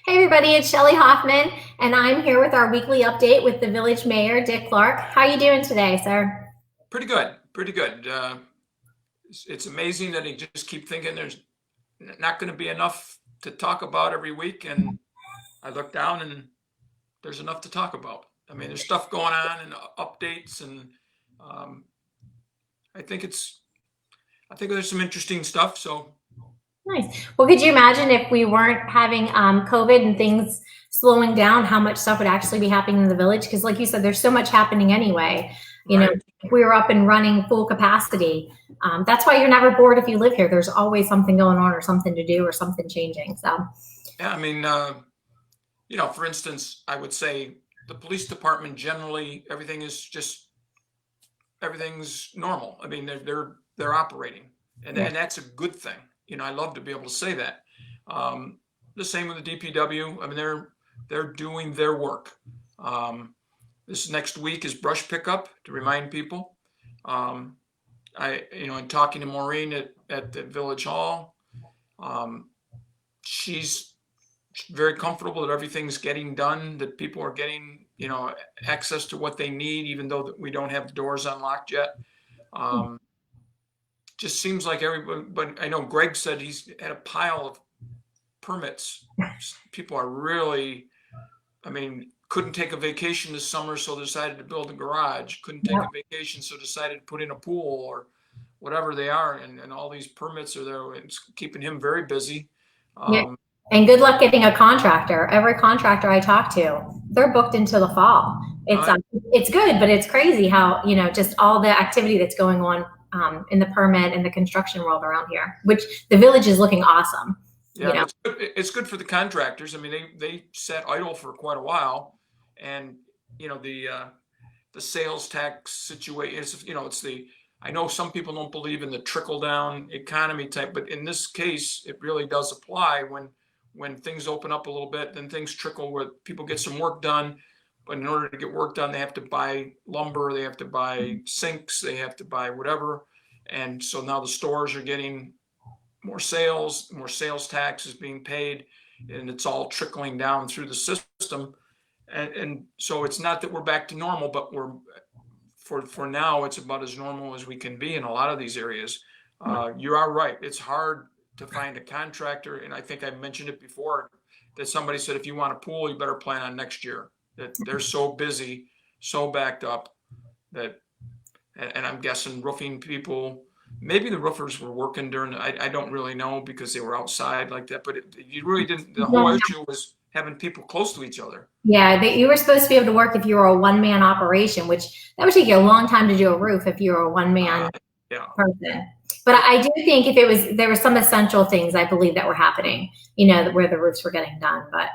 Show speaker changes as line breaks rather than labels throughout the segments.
Hey everybody, it's Shelley Hoffman, and I'm here with our weekly update with the village mayor, Dick Clarke. How are you doing today, sir?
Pretty good, pretty good. It's amazing that he just keep thinking there's not going to be enough to talk about every week, and I look down and there's enough to talk about. I mean, there's stuff going on and updates, and um, I think I think there's some interesting stuff. So
Nice. Well, could you imagine if we weren't having COVID and things slowing down, how much stuff would actually be happening in the village? Because, like you said, there's so much happening anyway. You know,
right,
if we were up and running full capacity. That's why you're never bored if you live here. There's always something going on, or something to do, or something changing. So,
yeah, I mean, for instance, I would say the police department generally everything's normal. I mean, they're operating,
yeah.
and that's a good thing. I love to be able to say that. The same with the DPW. I mean, they're doing their work. This next week is brush pickup to remind people. Um, in talking to Maureen at the village hall, um, she's very comfortable that everything's getting done, that people are getting, access to what they need, even though we don't have the doors unlocked yet. Um, just seems like everybody, but I know Greg said he's had a pile of permits. People are really, I mean, couldn't take a vacation this summer, so decided to build a garage. Couldn't take
Yep.
a vacation, so decided to put in a pool or whatever they are. And all these permits are there. It's keeping him very busy.
Yeah.
Um,
And good luck getting a contractor. Every contractor I talk to, they're booked into the fall.
uh,
It's good, but it's crazy how, just all the activity that's going on in the permit and the construction world around here, which the village is looking awesome. You
yeah,
know,
it's good for the contractors. I mean, they sat idle for quite a while, and the sales tax situation is, it's the, I know some people don't believe in the trickle down economy type, but in this case, it really does apply. When things open up a little bit, then things trickle where people get some work done. But in order to get work done, they have to buy lumber, they have to buy sinks, they have to buy whatever. And so now the stores are getting more sales tax is being paid, and it's all trickling down through the system. And so it's not that we're back to normal, but we're for now it's about as normal as we can be in a lot of these areas. You are right. It's hard to find a contractor, and I think I mentioned it before that somebody said if you want a pool, you better plan on next year. That they're so busy, so backed up that, and I'm guessing roofing people. Maybe the roofers were working during. I don't really know because they were outside like that. But you really didn't. The whole issue was having people close to each other.
yeah, you were supposed to be able to work if you were a one man operation, which that would take you a long time to do a roof if you were a one man
Uh, yeah.
person. But I do think if there were some essential things I believe that were happening, where the roofs were getting done. But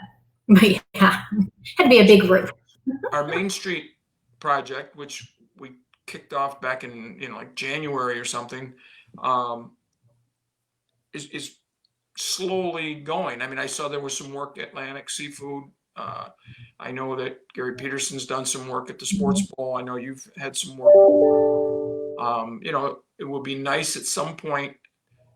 yeah, had to be a big roof.
Our Main Street project, which we kicked off back in like January or something, um, is slowly going. I mean, I saw there was some work at Atlantic Seafood. I know that Gary Peterson's done some work at the Sports Bowl. I know you've had some work. It would be nice at some point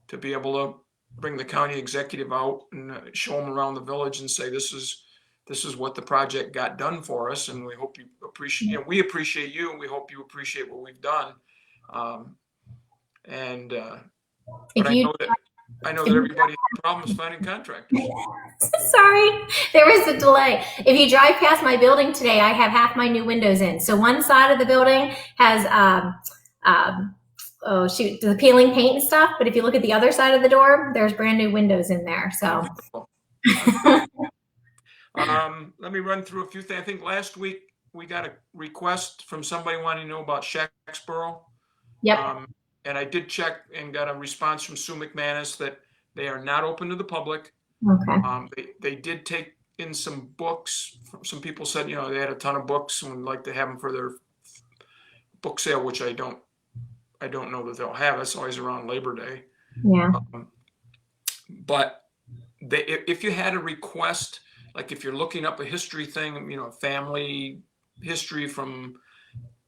to be able to bring the county executive out and show them around the village and say this is what the project got done for us, and we hope you appreciate. We appreciate you, and we hope you appreciate what we've done. Um, and but
If you
I know that everybody has problems finding contractors.
Sorry, there was a delay. If you drive past my building today, I have half my new windows in. So one side of the building has oh shoot, the peeling paint and stuff. But if you look at the other side of the door, there's brand new windows in there. So
Let me run through a few things. I think last week we got a request from somebody wanting to know about Shacksboro.
yep.
And I did check and got a response from Sue McManus that they are not open to the public.
Okay.
They did take in some books. Some people said, they had a ton of books and would like to have them for their book sale, which I don't know that they'll have. It's always around Labor Day.
Yeah.
But if you had a request, like if you're looking up a history thing, family history from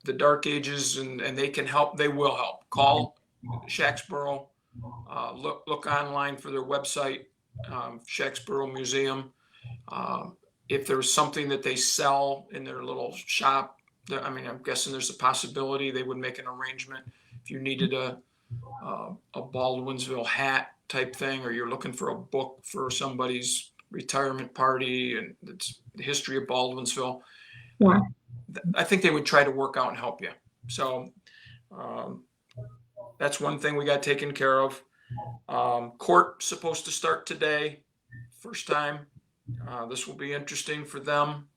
the dark ages, and they can help, they will help. Call Shacksboro, look online for their website, Shacksboro Museum. If there's something that they sell in their little shop, I mean, I'm guessing there's a possibility they would make an arrangement. If you needed a Baldwinsville hat type thing, or you're looking for a book for somebody's retirement party and it's the history of Baldwinsville,
Yeah.
I think they would try to work out and help you. So that's one thing we got taken care of. Court supposed to start today, first time. This will be interesting for them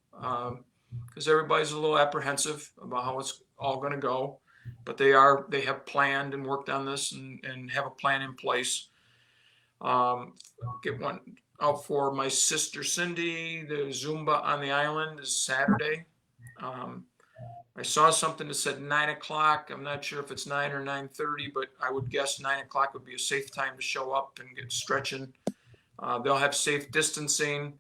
because everybody's a little apprehensive about how it's all going to go, but they have planned and worked on this and have a plan in place. Get one out for my sister Cindy. The Zumba on the island is Saturday. I saw something that said 9 o'clock. I'm not sure if it's 9 or 9:30, but I would guess 9 o'clock would be a safe time to show up and get stretching. They'll have safe distancing.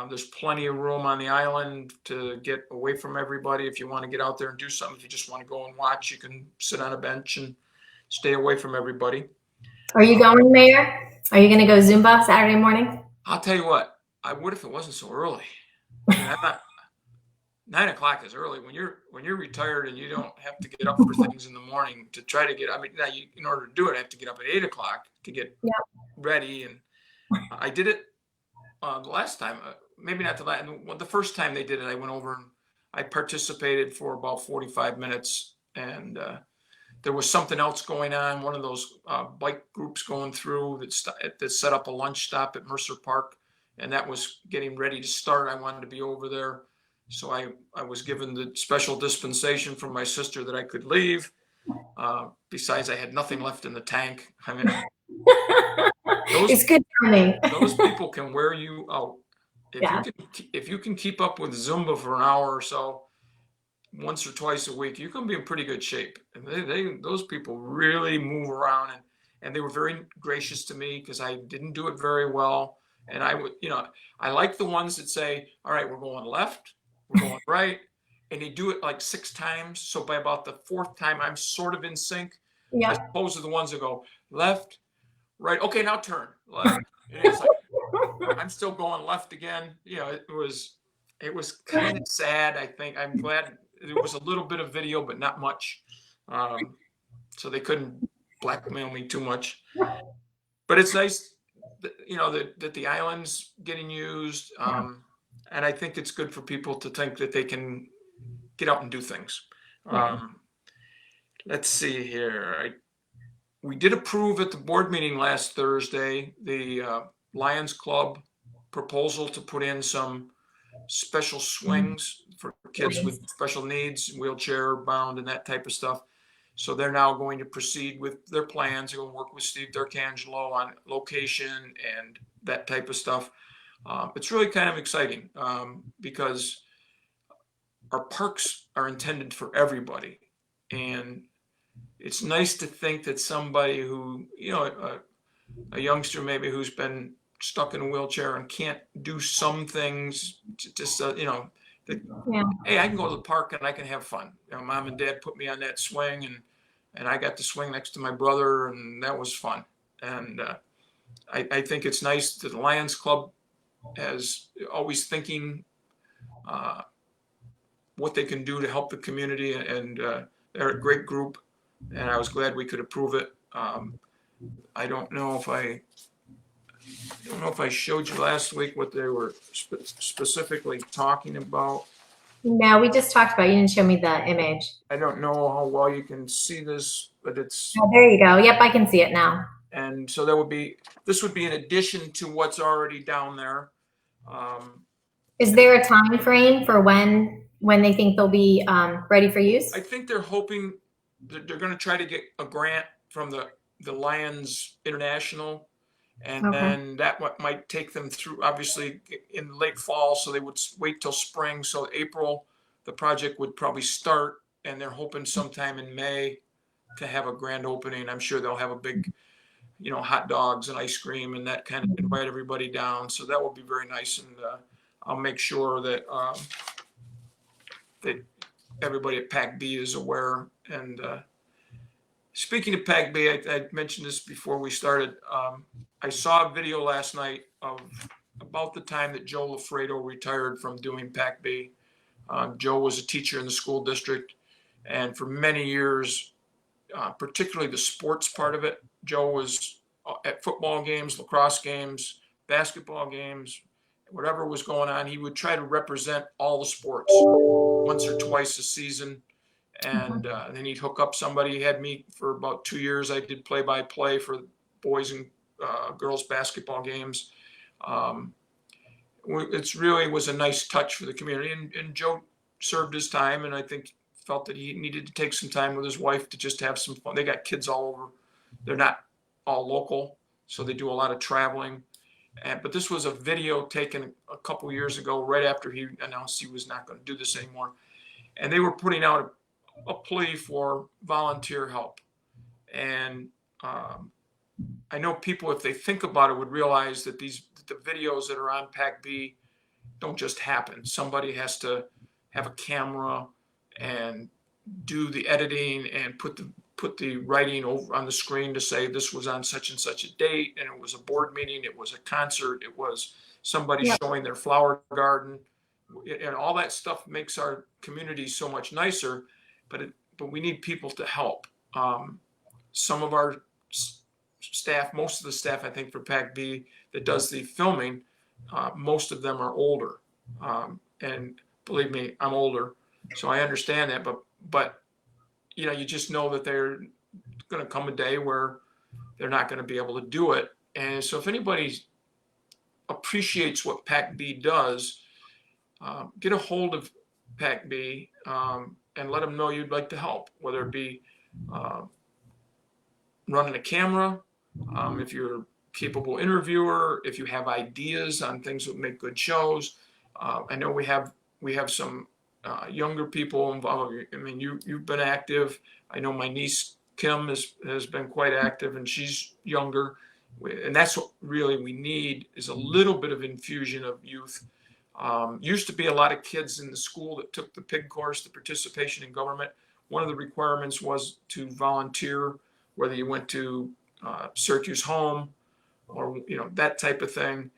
There's plenty of room on the island to get away from everybody. If you want to get out there and do something, if you just want to go and watch, you can sit on a bench and stay away from everybody.
Are you going, Mayor? Are you going to go Zumba Saturday morning?
I'll tell you what, I would if it wasn't so early. I mean, I'm not, 9 o'clock is early when you're retired and you don't have to get up for things in the morning to try to get. I mean, now in order to do it, I have to get up at 8 o'clock to get ready. And I did it the last time, maybe not the first time they did it. I went over and I participated for about 45 minutes, and there was something else going on. One of those bike groups going through that set up a lunch stop at Mercer Park, and that was getting ready to start. I wanted to be over there. So I was given the special dispensation from my sister that I could leave. Besides, I had nothing left in the tank. I mean,
it's good timing.
Those people can wear you out. If you can keep up with Zumba for an hour or so, once or twice a week, you can be in pretty good shape. And those people really move around, and they were very gracious to me because I didn't do it very well. And I like the ones that say, all right, we're going left, we're going right. And they do it like 6 times. So by about the 4th time, I'm sort of in sync.
Yeah.
As opposed to the ones that go left, right. Okay, now turn left. And it's like, I'm still going left again. It was kind of sad. I think I'm glad there was a little bit of video, but not much. So they couldn't blackmail me too much. But it's nice that the island's getting used. And I think it's good for people to think that they can get out and do things. Let's see here. We did approve at the board meeting last Thursday the Lions Club proposal to put in some special swings for kids with special needs, wheelchair bound and that type of stuff. So they're now going to proceed with their plans. They're going to work with Steve D'Arcangelo on location and that type of stuff. It's really kind of exciting because our parks are intended for everybody. And it's nice to think that somebody who, a youngster maybe who's been stuck in a wheelchair and can't do some things, just, hey, I can go to the park and I can have fun. Mom and Dad put me on that swing and I got to swing next to my brother, and that was fun. And I think it's nice that the Lions Club is always thinking what they can do to help the community, and they're a great group, and I was glad we could approve it. I don't know if I showed you last week what they were specifically talking about.
No, we just talked about it. You didn't show me the image.
I don't know how well you can see this, but it's.
Oh, there you go. Yep, I can see it now.
And so this would be in addition to what's already down there.
Is there a time frame for when they think they'll be ready for use?
I think they're hoping that they're going to try to get a grant from the Lions International, and then that might take them through, obviously, in late fall, so they would wait till spring. So April, the project would probably start, and they're hoping sometime in May to have a grand opening. I'm sure they'll have a big, hot dogs and ice cream and that kind of invite everybody down. So that will be very nice, and I'll make sure that that everybody at PAC B is aware. And speaking of PAC B, I mentioned this before we started. I saw a video last night of about the time that Joe Lafredo retired from doing Pac B. Joe was a teacher in the school district, and for many years, particularly the sports part of it, Joe was at football games, lacrosse games, basketball games, whatever was going on. He would try to represent all the sports once or twice a season. And then he'd hook up somebody. He had me for about 2 years. I did play-by-play for boys and girls basketball games. It's really was a nice touch for the community. And Joe served his time, and I think felt that he needed to take some time with his wife to just have some fun. They got kids all over. They're not all local, so they do a lot of traveling. But this was a video taken a couple years ago, right after he announced he was not going to do this anymore. And they were putting out a plea for volunteer help. And I know people, if they think about it, would realize that the videos that are on Pac B don't just happen. Somebody has to have a camera and do the editing and put the writing over on the screen to say this was on such and such a date, and it was a board meeting, it was a concert, it was somebody showing their flower garden, and all that stuff makes our community so much nicer. But we need people to help. Some of our staff, most of the staff, I think, for Pac B that does the filming, most of them are older. And believe me, I'm older, so I understand that. But you just know that they're going to come a day where they're not going to be able to do it. And so if anybody appreciates what Pac B does, get a hold of Pac B and let them know you'd like to help, whether it be running a camera, if you're a capable interviewer, if you have ideas on things that make good shows. I know we have some younger people involved. I mean, you've been active. I know my niece Kim has been quite active, and she's younger. And that's what really we need, is a little bit of infusion of youth. Used to be a lot of kids in the school that took the PIG course, the participation in government. One of the requirements was to volunteer, whether you went to Syracuse Home or that type of thing.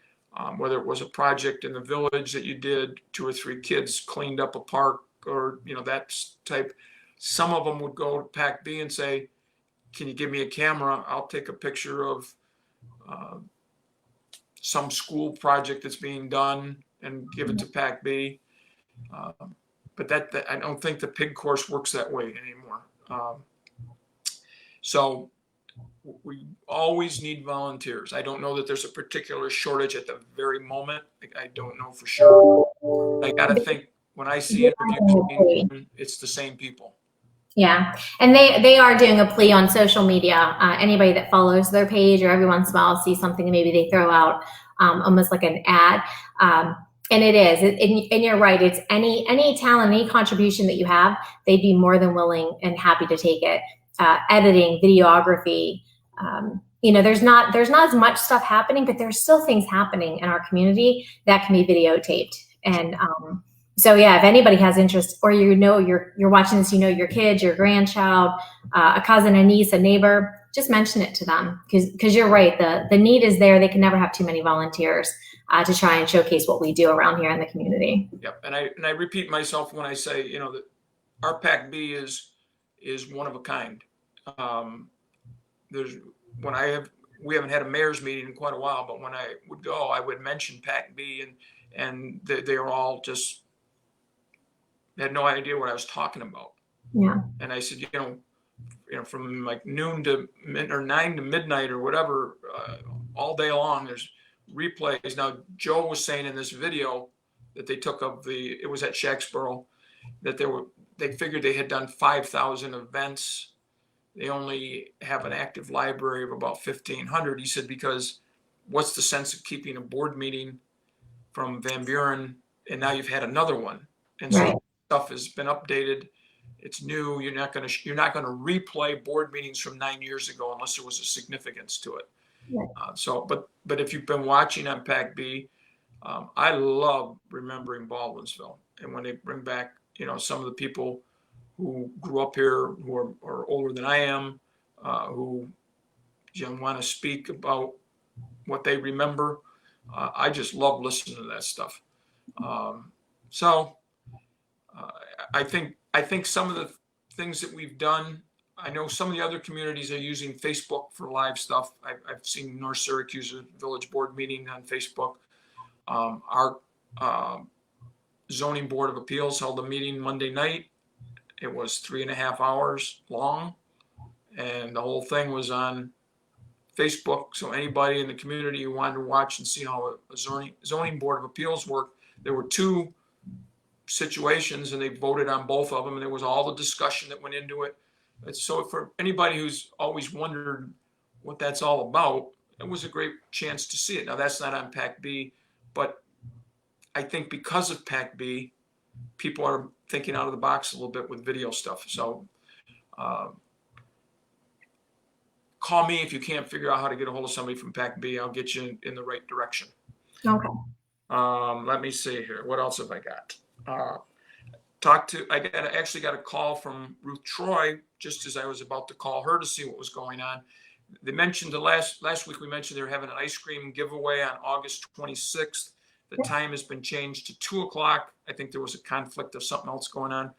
Whether it was a project in the village that you did, 2 or 3 kids cleaned up a park, or that type. Some of them would go to Pac B and say, "Can you give me a camera? I'll take a picture of some school project that's being done and give it to Pac B." But that I don't think the PIG course works that way anymore. So we always need volunteers. I don't know that there's a particular shortage at the very moment. I don't know for sure. I got to think, when I see interviews, it's the same people.
Yeah, and they are doing a plea on social media. Anybody that follows their page, or every once in a while sees something, maybe they throw out almost like an ad. And it is, and you're right. It's any talent, any contribution that you have, they'd be more than willing and happy to take it. Editing, videography. There's not as much stuff happening, but there's still things happening in our community that can be videotaped. And so yeah, if anybody has interest, or you're watching this, your kids, your grandchild, a cousin, a niece, a neighbor, just mention it to them, because you're right. The need is there. They can never have too many volunteers to try and showcase what we do around here in the community.
Yep, and I repeat myself when I say that our Pac B is one of a kind. We haven't had a mayor's meeting in quite a while, but when I would go, I would mention Pac B, and they were all just had no idea what I was talking about.
Yeah.
And I said, from like noon to 9 to midnight or whatever, all day long, there's replays. Now, Joe was saying in this video that they took of it was at Shacksboro, that they figured they had done 5,000 events. They only have an active library of about 1,500. He said, because what's the sense of keeping a board meeting from Van Buren, and now you've had another one, and so
Right.
Stuff has been updated. It's new. You're not going to replay board meetings from 9 years ago unless there was a significance to it. Right. But if you've been watching on Pac B, I love remembering Baldwinsville, and when they bring back some of the people who grew up here, who are older than I am, who want to speak about what they remember. I just love listening to that stuff. So I think some of the things that we've done, I know some of the other communities are using Facebook for live stuff. I've seen North Syracuse Village Board meeting on Facebook. Our Zoning Board of Appeals held a meeting Monday night. It was 3.5 hours long, and the whole thing was on Facebook. So anybody in the community who wanted to watch and see how a zoning Board of Appeals worked, there were two situations, and they voted on both of them, and there was all the discussion that went into it. So for anybody who's always wondered what that's all about, it was a great chance to see it. Now that's not on Pac B, but I think because of Pac B, people are thinking out of the box a little bit with video stuff. So call me if you can't figure out how to get a hold of somebody from Pac B. I'll get you in the right direction.
Okay.
Let me see here. What else have I got? I actually got a call from Ruth Troy just as I was about to call her to see what was going on. They mentioned last week, we mentioned they were having an ice cream giveaway on August 26th. The time has been changed to 2:00. I think there was a conflict of something else going on.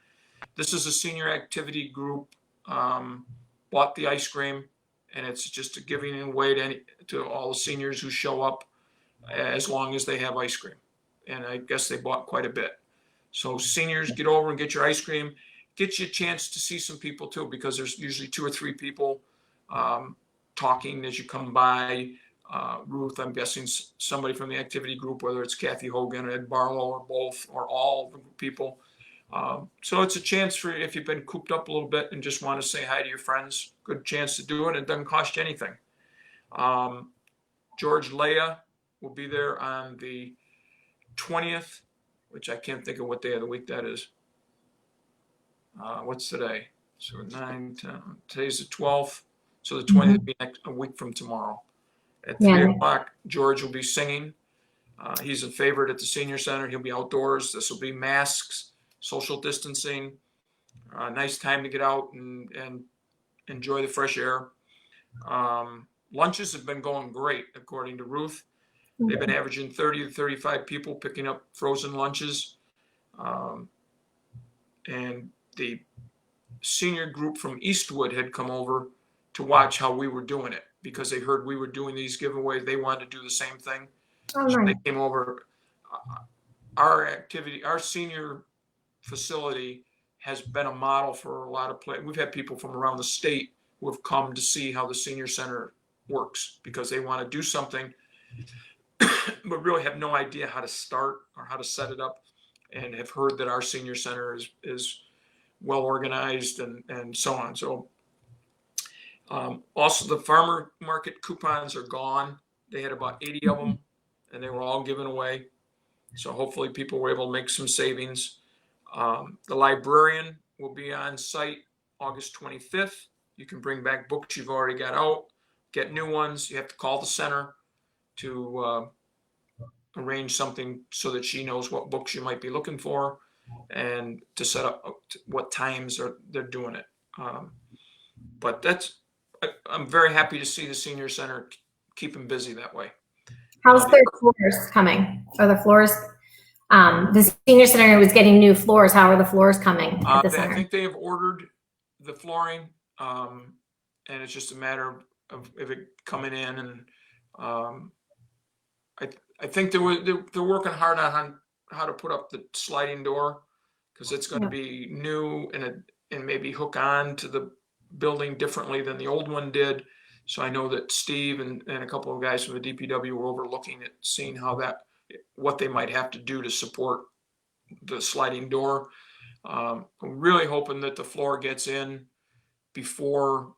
This is a senior activity group, bought the ice cream, and it's just a giving away to all the seniors who show up as long as they have ice cream. And I guess they bought quite a bit. So seniors, get over and get your ice cream. Get you a chance to see some people too, because there's usually 2 or 3 people talking as you come by. Ruth, I'm guessing somebody from the activity group, whether it's Kathy Hogan or Ed Barlow or both or all the people. So it's a chance for, if you've been cooped up a little bit and just want to say hi to your friends, good chance to do it. It doesn't cost you anything. George Leah will be there on the 20th, which I can't think of what day of the week that is. What's today? So 9, 10, today's the 12th. So the 20th will be a week from tomorrow. At 3:00, George will be singing. He's a favorite at the senior center. He'll be outdoors. This will be masks, social distancing, nice time to get out and enjoy the fresh air. Lunches have been going great, according to Ruth. They've been averaging 30 to 35 people picking up frozen lunches. And the senior group from Eastwood had come over to watch how we were doing it because they heard we were doing these giveaways. They wanted to do the same thing.
Oh,
So
nice.
they came over. Our senior facility has been a model for a lot of places. We've had people from around the state who have come to see how the senior center works because they want to do something but really have no idea how to start or how to set it up, and have heard that our senior center is well organized and so on. So also the farmer market coupons are gone. They had about 80 of them and they were all given away. So hopefully people were able to make some savings. The librarian will be on site August 25th. You can bring back books you've already got out, get new ones. You have to call the center to arrange something so that she knows what books you might be looking for and to set up what times they're doing it. But I'm very happy to see the senior center keeping busy that way.
How's their floors coming? Are the floors, the senior center was getting new floors. How are the floors coming at the center?
I think they have ordered the flooring, and it's just a matter of it coming in. And I think they're working hard on how to put up the sliding door because it's going to be new and maybe hook on to the building differently than the old one did. So I know that Steve and a couple of guys from the DPW were overlooking it, seeing what they might have to do to support the sliding door. I'm really hoping that the floor gets in before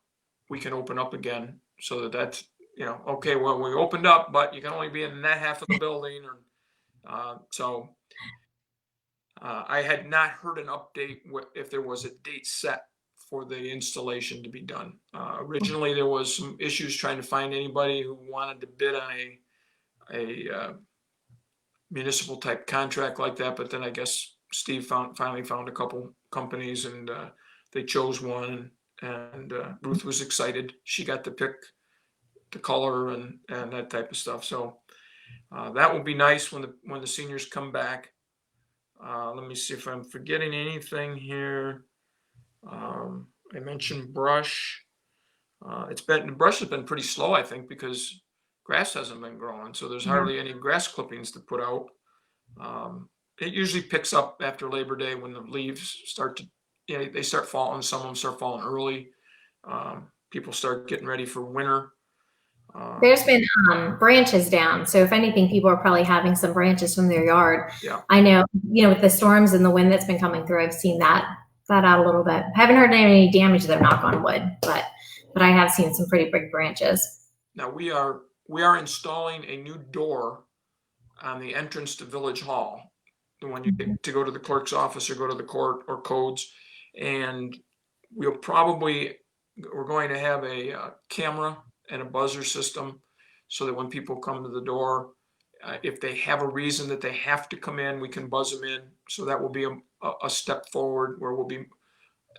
we can open up again, so that's, okay, well, we opened up, but you can only be in that half of the building. So I had not heard an update if there was a date set for the installation to be done. Originally, there was some issues trying to find anybody who wanted to bid on a municipal type contract like that, but then I guess Steve finally found a couple companies and they chose one, and Ruth was excited. She got to pick the color and that type of stuff. So That will be nice when the seniors come back. Let me see if I'm forgetting anything here. I mentioned brush. The brush has been pretty slow, I think, because grass hasn't been growing, so there's
Yeah.
hardly any grass clippings to put out. It usually picks up after Labor Day when the leaves start to, they start falling. Some of them start falling early. People start getting ready for winter.
There's been branches down. So if anything, people are probably having some branches from their yard.
Yeah.
I know, with the storms and the wind that's been coming through, I've seen that out a little bit. I haven't heard any damage though, knock on wood, but I have seen some pretty big branches.
Now we are installing a new door on the entrance to Village Hall, the one you get to go to the clerk's office or go to the court or codes, and we're going to have a camera and a buzzer system so that when people come to the door, if they have a reason that they have to come in, we can buzz them in. So that will be a step forward where we'll be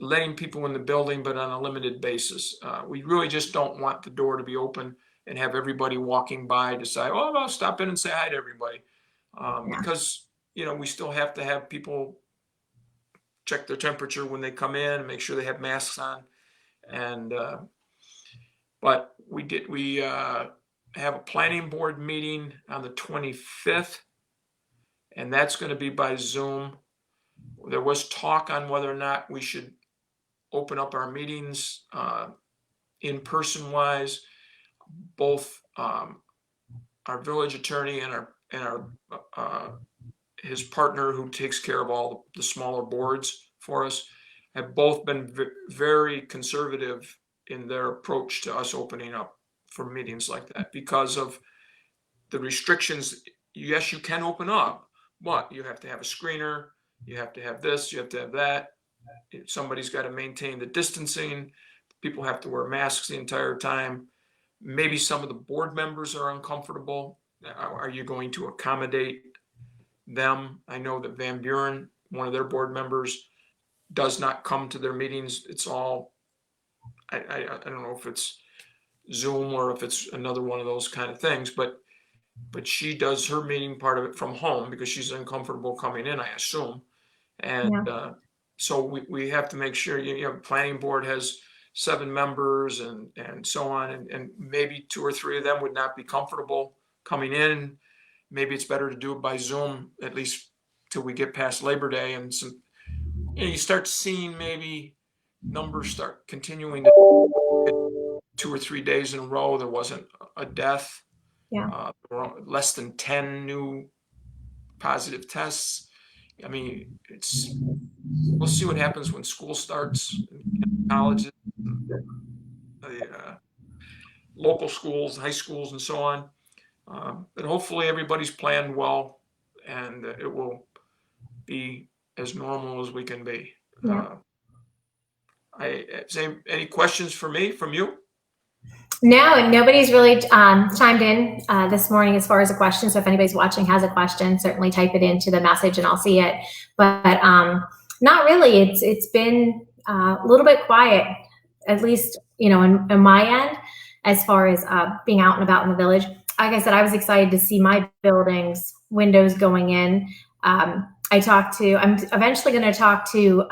letting people in the building, but on a limited basis. We really just don't want the door to be open and have everybody walking by decide, oh, I'll stop in and say hi to everybody. Because, we still have to have people check their temperature when they come in and make sure they have masks on. And, but we have a planning board meeting on the 25th, and that's going to be by Zoom. There was talk on whether or not we should open up our meetings in person wise. Both our village attorney and our his partner who takes care of all the smaller boards for us have both been very conservative in their approach to us opening up for meetings like that because of the restrictions. Yes, you can open up, but you have to have a screener, you have to have this, you have to have that. Somebody's got to maintain the distancing. People have to wear masks the entire time. Maybe some of the board members are uncomfortable. Are you going to accommodate them? I know that Van Buren, one of their board members, does not come to their meetings. It's all, I don't know if it's Zoom or if it's another one of those kind of things, but she does her meeting part of it from home because she's uncomfortable coming in, I assume. And so we have to make sure, planning board has 7 members and so on, and maybe 2 or 3 of them would not be comfortable coming in. Maybe it's better to do it by Zoom, at least till we get past Labor Day, and some, you start seeing maybe numbers start continuing to 2 or 3 days in a row. There wasn't a death. Less than 10 new positive tests. I mean, we'll see what happens when school starts, colleges, the local schools, high schools, and so on. But hopefully everybody's planned well, and it will be as normal as we can be. Any questions from you?
No, and nobody's really chimed in this morning as far as a question. So if anybody's watching has a question, certainly type it into the message and I'll see it. But not really. It's been a little bit quiet, at least in my end, as far as being out and about in the village. Like I said, I was excited to see my building's windows going in. I'm eventually going to talk to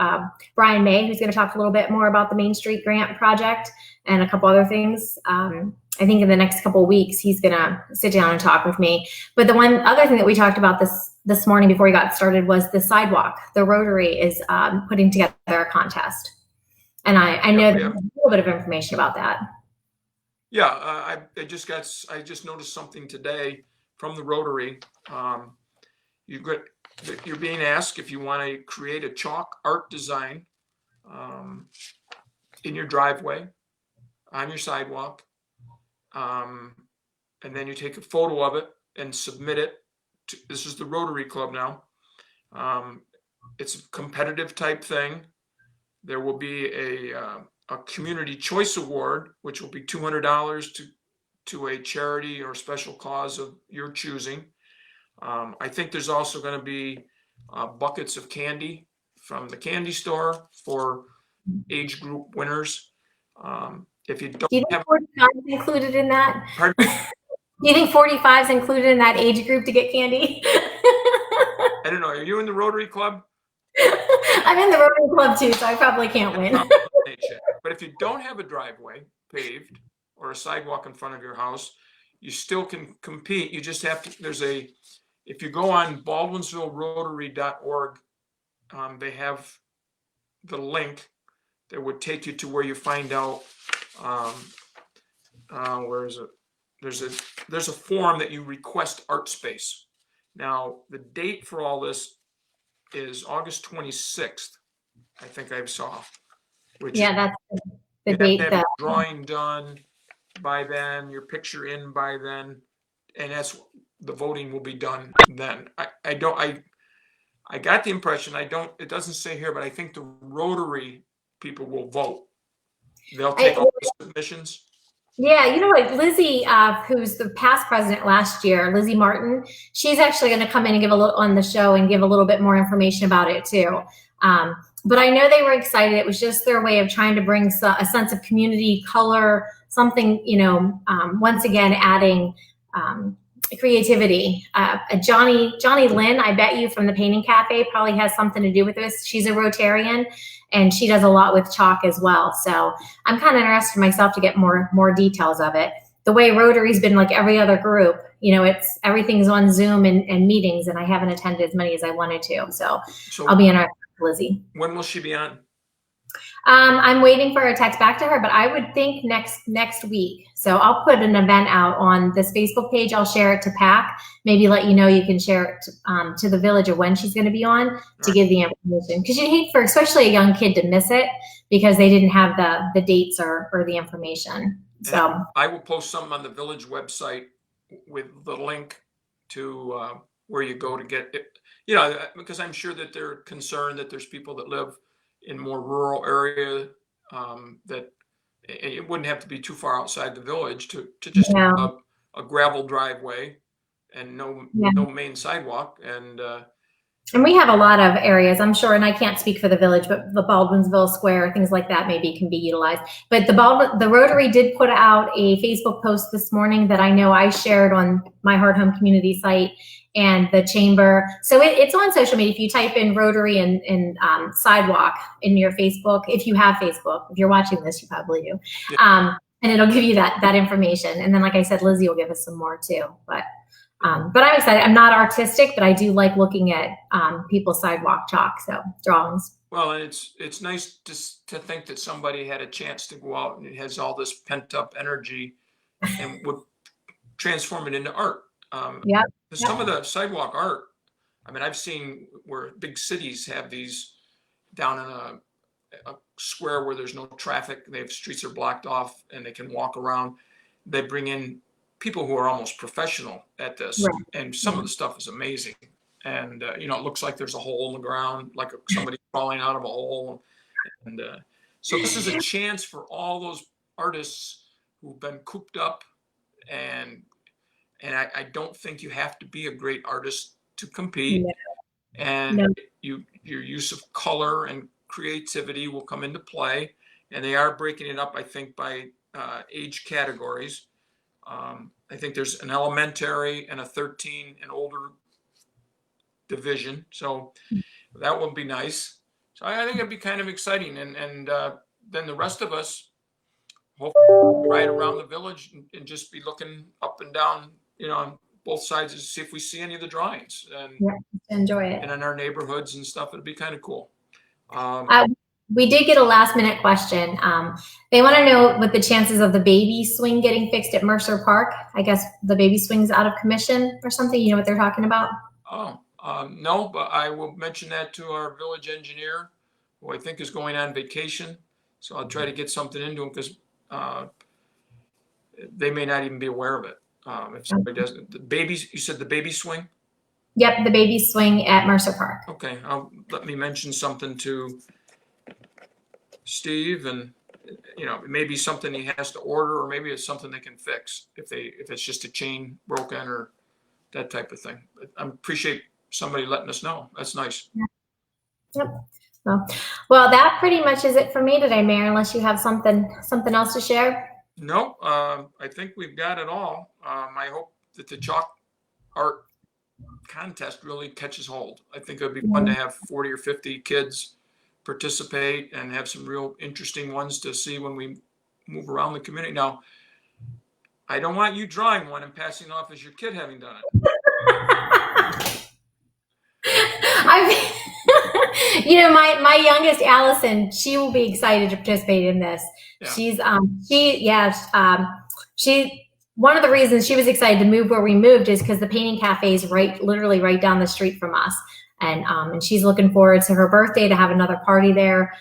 Brian May, who's going to talk a little bit more about the Main Street Grant project and a couple other things. I think in the next couple of weeks, he's going to sit down and talk with me. But the one other thing that we talked about this morning before we got started was the sidewalk. The Rotary is putting together a contest. And I know there's a little bit of information about that.
Yeah, I just noticed something today from the Rotary. You're being asked if you want to create a chalk art design in your driveway, on your sidewalk, and then you take a photo of it and submit it. This is the Rotary Club now. It's a competitive type thing. There will be a community choice award, which will be $200 to a charity or special cause of your choosing. I think there's also going to be buckets of candy from the candy store for age group winners. If you don't have
included in that,
pardon me?
Do you think 45 is included in that age group to get candy?
I don't know. Are you in the Rotary Club?
I'm in the Rotary Club too, so I probably can't win.
But if you don't have a driveway paved or a sidewalk in front of your house, you still can compete. You just have to, if you go on baldwinsvillerotary.org, they have the link that would take you to where you find out, where is it? There's a form that you request art space. Now, the date for all this is August 26th, I think I saw. Which
that's the
you
date.
have to have your drawing done by then, your picture in by then, and that's the voting will be done then. I got the impression, it doesn't say here, but I think the Rotary people will vote. They'll take all the submissions.
Yeah, you know what, Lizzie, who's the past president last year, Lizzie Martin, she's actually going to come in and give a little on the show and give a little bit more information about it too. But I know they were excited. It was just their way of trying to bring a sense of community, color, something, once again, adding creativity. Johnny Lynn, I bet you from the Painting Cafe probably has something to do with this. She's a Rotarian and she does a lot with chalk as well. So I'm kind of interested myself to get more details of it. The way Rotary's been like every other group, everything's on Zoom and meetings, and I haven't attended as many as I wanted to. So I'll be interested with Lizzie.
When will she be on?
I'm waiting for a text back to her, but I would think next week. So I'll put an event out on this Facebook page. I'll share it to PAC. Maybe let you know you can share it to the village of when she's going to be on to give the information. Because you hate for especially a young kid to miss it because they didn't have the dates or the information. So
I will post something on the village website with the link to where you go to get it. Because I'm sure that they're concerned that there's people that live in more rural area that it wouldn't have to be too far outside the village to just have a gravel driveway and no main sidewalk. And
we have a lot of areas, I'm sure, and I can't speak for the village, but the Baldwinsville Square, things like that maybe can be utilized. But the Rotary did put out a Facebook post this morning that I know I shared on my Hard Home community site and the chamber. So it's on social media. If you type in Rotary and sidewalk in your Facebook, if you have Facebook, if you're watching this, you probably do. And it'll give you that information. And then, like I said, Lizzie will give us some more too. But I'm excited. I'm not artistic, but I do like looking at people's sidewalk chalk, so drawings.
Well, and it's nice to think that somebody had a chance to go out and it has all this pent up energy and would transform it into art. Some of the sidewalk art, I've seen where big cities have these down in a square where there's no traffic. They have streets are blocked off and they can walk around. They bring in people who are almost professional at this, and some of the stuff is amazing. And it looks like there's a hole in the ground, like somebody crawling out of a hole. And so this is a chance for all those artists who've been cooped up, and I don't think you have to be a great artist to compete. And your use of color and creativity will come into play. And they are breaking it up, I think, by age categories. I think there's an elementary and a 13 and older division. So that would be nice. So I think it'd be kind of exciting. And then the rest of us hopefully ride around the village and just be looking up and down, on both sides to see if we see any of the drawings and
enjoy it.
And in our neighborhoods and stuff, it'd be kind of cool.
We did get a last minute question. They want to know what the chances of the baby swing getting fixed at Mercer Park. I guess the baby swing's out of commission or something. You know what they're talking about?
No, but I will mention that to our village engineer, who I think is going on vacation. So I'll try to get something into him because they may not even be aware of it. If somebody doesn't, you said the baby swing?
Yep, the baby swing at Mercer Park.
Okay, let me mention something to Steve, and it may be something he has to order, or maybe it's something they can fix if it's just a chain broken or that type of thing. But I appreciate somebody letting us know. That's nice.
Yep. Well, that pretty much is it for me today, Mayor. Unless you have something else to share.
No, I think we've got it all. I hope that the chalk art contest really catches hold. I think it would be fun to have 40 or 50 kids participate and have some real interesting ones to see when we move around the community. Now, I don't want you drawing one and passing it off as your kid having done it.
My youngest Allison, she will be excited to participate in this. Yeah. She one of the reasons she was excited to move where we moved is because the painting cafe is literally right down the street from us, and she's looking forward to her birthday to have another party there.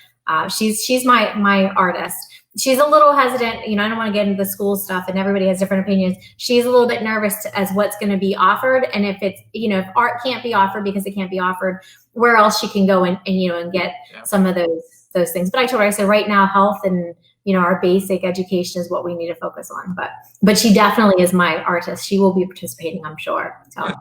She's my artist. She's a little hesitant, I don't want to get into the school stuff, and everybody has different opinions. She's a little bit nervous as what's going to be offered, and if it's, if art can't be offered because it can't be offered, where else she can go and get some of those things. But I told her, I said, right now, health and our basic education is what we need to focus on. But she definitely is my artist. She will be participating, I'm sure. So.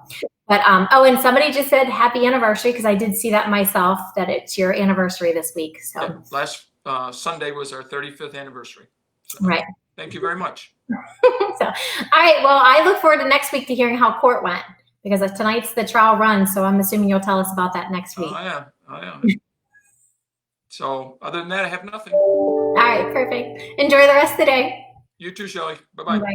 But and somebody just said happy anniversary, because I did see that myself, that it's your anniversary this week. So
last Sunday was our 35th anniversary. So,
right.
Thank you very much.
So, all right. Well, I look forward to next week to hearing how court went, because tonight's the trial run. So I'm assuming you'll tell us about that next week.
Oh yeah. So other than that, I have nothing.
All right. Perfect. Enjoy the rest of the day.
You too, Shelley. Bye-bye.
Bye.